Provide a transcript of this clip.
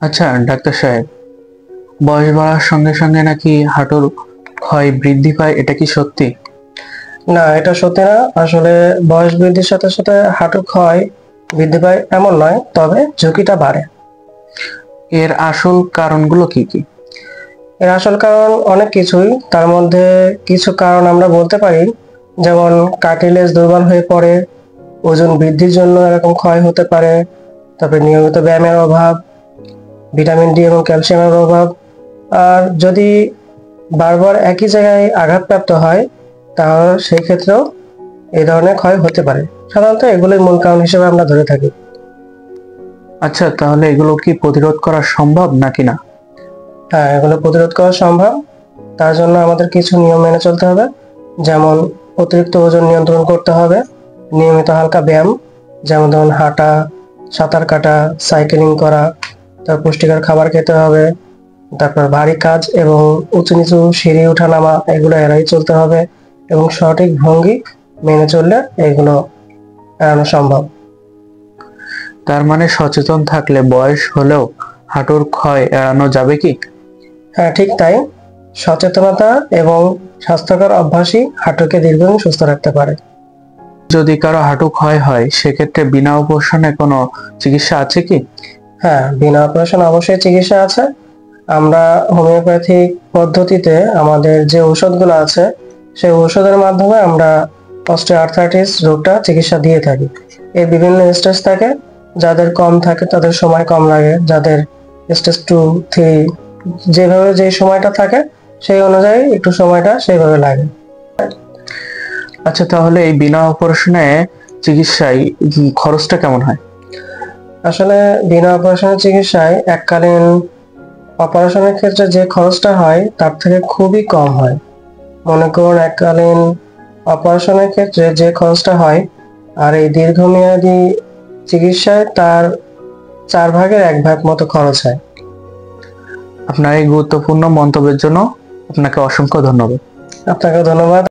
আচ্ছা ডাক্তার সাহেব, বয়স বাড়ার সঙ্গে সঙ্গে নাকি হাঁটুর ক্ষয় বৃদ্ধি পায়, এটা কি সত্যি? না, এটা সত্যি না। আসলে বয়স বৃদ্ধির সাথে সাথে হাঁটু ক্ষয় বৃদ্ধি পায় এমন নয়, তবে ঝুঁকিটা বাড়ে। এর আসল কারণগুলো কি কি? এর আসল কারণ অনেক কিছুই। তার মধ্যে কিছু কারণ আমরা বলতে পারি, যেমন কার্টিলেজ দুর্বল হয়ে পড়ে, ওজন বৃদ্ধির জন্য এরকম ক্ষয় হতে পারে, তারপরে নিয়মিত ব্যায়ামের অভাব, ভিটামিন ডি এবং ক্যালসিয়ামের অভাব। আর যদি বারবার একই জায়গায় আঘাতপ্রাপ্ত হয়, তাহলে সেই ক্ষেত্রেও এই ধরনের ক্ষয় হতে পারে। সাধারণত এগুলোই মূল কারণ হিসেবে আমরা ধরে থাকি। আচ্ছা, তাহলে এগুলো কি প্রতিরোধ করা সম্ভব নাকি না? হ্যাঁ, এগুলো প্রতিরোধ করা সম্ভব। তার জন্য আমাদের কিছু নিয়ম মেনে চলতে হবে। যেমন অতিরিক্ত ওজন নিয়ন্ত্রণ করতে হবে, নিয়মিত হালকা ব্যায়াম, যেমন ধরুন হাঁটা, সাঁতার কাটা, সাইকেলিং করা, তার পুষ্টিকর খাবার খেতে হবে। তারপর ভারী কাজ এবং উঁচু নিচু সিঁড়ি ওঠা নামা এগুলো এড়াই চলতে হবে, এবং সঠিক ভঙ্গি মেনে চললে এগুলো এড়ানো সম্ভব। তার মানে সচেতন থাকলে বয়স হলেও হাঁটুর ক্ষয় এড়ানো যাবে কি? হ্যাঁ, ঠিক তাই। সচেতনতা এবং স্বাস্থ্যকর অভ্যাসই হাঁটুকে দীর্ঘদিন সুস্থ রাখতে পারে। যদি কারো হাঁটু ক্ষয় হয়, সেক্ষেত্রে বিনা অপারেশনে কোনো চিকিৎসা আছে কি? হ্যাঁ, বিনা অপারেশন অবশ্যই চিকিৎসা আছে। আমরা হোমিওপ্যাথিক পদ্ধতিতে আমাদের যে ঔষধগুলো আছে, সেই ঔষধের মাধ্যমে আমরা অস্টিওআর্থ্রাইটিস রোগটা চিকিৎসা দিয়ে থাকি। এর বিভিন্ন স্টেজ থাকে। যাদের কম থাকে তাদের সময় কম লাগে, যাদের স্টেজ 2, 3 যেভাবে যে সময়টা থাকে সেই অনুযায়ী একটু সময়টা সেইভাবে লাগে। আচ্ছা, তাহলে এই বিনা অপারেশনে চিকিৎসায় খরচটা কেমন হয়? আসলে বিনা অপারেশনের চিকিৎসায় এককালীন অপারেশনের ক্ষেত্রে যে খরচটা হয় তার থেকে খুবই কম হয়। মনে করুন এককালীন অপারেশনের ক্ষেত্রে যে খরচটা হয়, আর এই দীর্ঘমেয়াদী চিকিৎসায় তার 1/4 মতো খরচ হয়। আপনার এই গুরুত্বপূর্ণ মন্তব্যের জন্য আপনাকে অসংখ্য ধন্যবাদ। আপনাকে ধন্যবাদ।